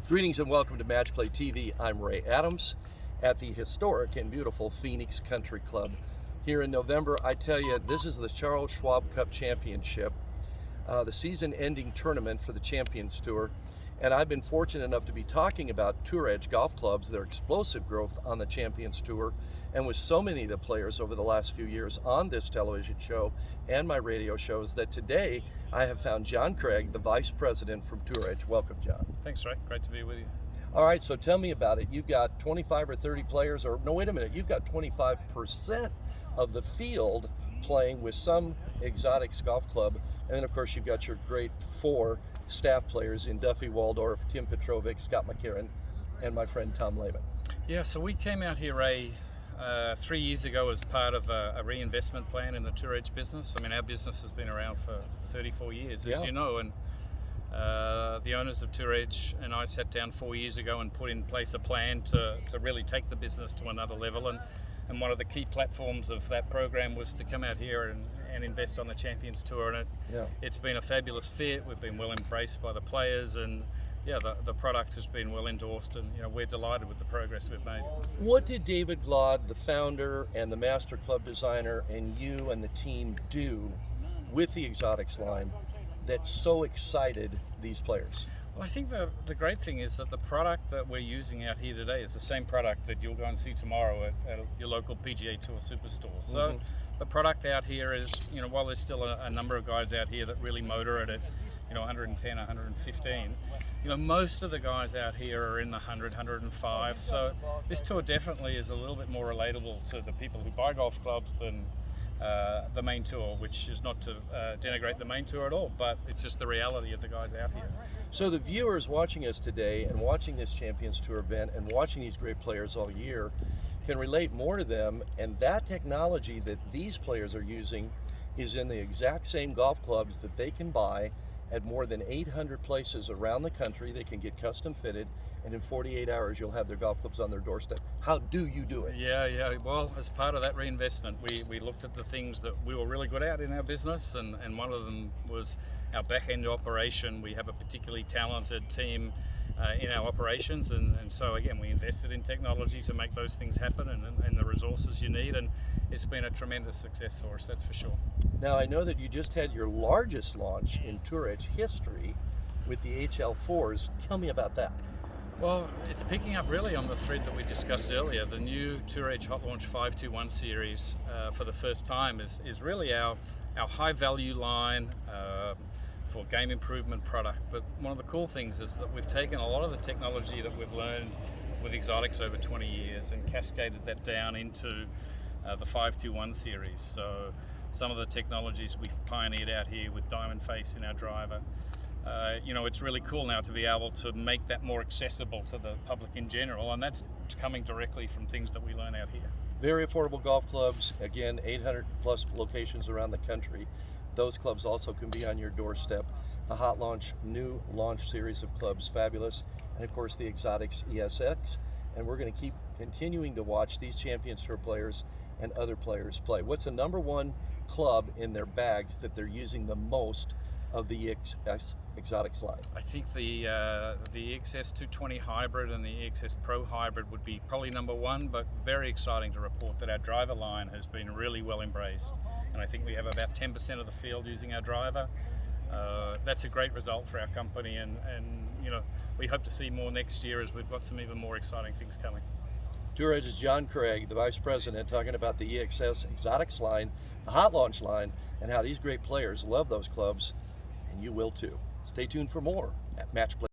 Greetings and welcome to Match Play TV. I'm Ray Adams at the historic and beautiful Phoenix Country Club. Here in November, I tell you, this is the Charles Schwab Cup Championship, the season-ending tournament for the Champions Tour. And I've been fortunate enough to be talking about Tour Edge golf clubs, their explosive growth on the Champions Tour, and with so many of the players over the last few years on this television show and my radio shows, that today I have found John Craig, the Vice President from Tour Edge. Welcome, John. Thanks, Ray. Great to be with you. All right, so tell me about it. You've got 25 or 30 players, or no, wait a minute, you've got 25% of the field playing with some exotics golf club, and then of course you've got your great four staff players in Duffy Waldorf, Tim Petrovic, Scott McCarron, and my friend Tom Lehman. Yeah, so we came out here, Ray, 3 years ago as part of a reinvestment plan in the Tour Edge business. I mean, our business has been around for 34 years, as you know, and the owners of Tour Edge and I sat down 4 years ago and put in place a plan to really take the business to another level. And one of the key platforms of that program was to come out here and invest on the Champions Tour, and it's been a fabulous fit. We've been well embraced by the players, and the product has been well endorsed, and we're delighted with the progress we've made. What did David Glaude, the founder and the master club designer, and you and the team do with the exotics line that so excited these players? Well, I think the great thing is that the product that we're using out here today is the same product that you'll go and see tomorrow at your local PGA Tour Superstore. So the product out here is, while there's still a number of guys out here that really motor it at 110, 115, most of the guys out here are in the 100, 105. So this tour definitely is a little bit more relatable to the people who buy golf clubs than the main tour, which is not to denigrate the main tour at all, but it's just the reality of the guys out here. So the viewers watching us today and watching this Champions Tour event and watching these great players all year can relate more to them, and that technology that these players are using is in the exact same golf clubs that they can buy at more than 800 places around the country. They can get custom fitted, and in 48 hours you'll have their golf clubs on their doorstep. How do you do it? Yeah. Well, as part of that reinvestment, we looked at the things that we were really good at in our business, and one of them was our back-end operation. We have a particularly talented team in our operations, and so again, we invested in technology to make those things happen, and the resources you need, and it's been a tremendous success for us, that's for sure. Now, I know that you just had your largest launch in Tour Edge history with the HL4s. Tell me about that. Well, it's picking up really on the thread that we discussed earlier. The new Tour Edge Hot Launch 521 series for the first time is really our high value line for game improvement product. But one of the cool things is that we've taken a lot of the technology that we've learned with exotics over 20 years and cascaded that down into the 521 series. So some of the technologies we've pioneered out here with Diamond Face in our driver. It's really cool now to be able to make that more accessible to the public in general, and that's coming directly from things that we learn out here. Very affordable golf clubs, again, 800 plus locations around the country. Those clubs also can be on your doorstep. The Hot Launch, new launch series of clubs, fabulous. And of course the Exotics ESX. And we're going to keep continuing to watch these Champions Tour players and other players play. What's the number one club in their bags that they're using the most of the exotics line? I think the EXS 220 Hybrid and the EXS Pro Hybrid would be probably number one, but very exciting to report that our driver line has been really well embraced. And I think we have about 10% of the field using our driver. That's a great result for our company, and we hope to see more next year as we've got some even more exciting things coming. Tour Edge's John Craig, the Vice President, talking about the EXS Exotics line, the Hot Launch line, and how these great players love those clubs, and you will too. Stay tuned for more at Match Play.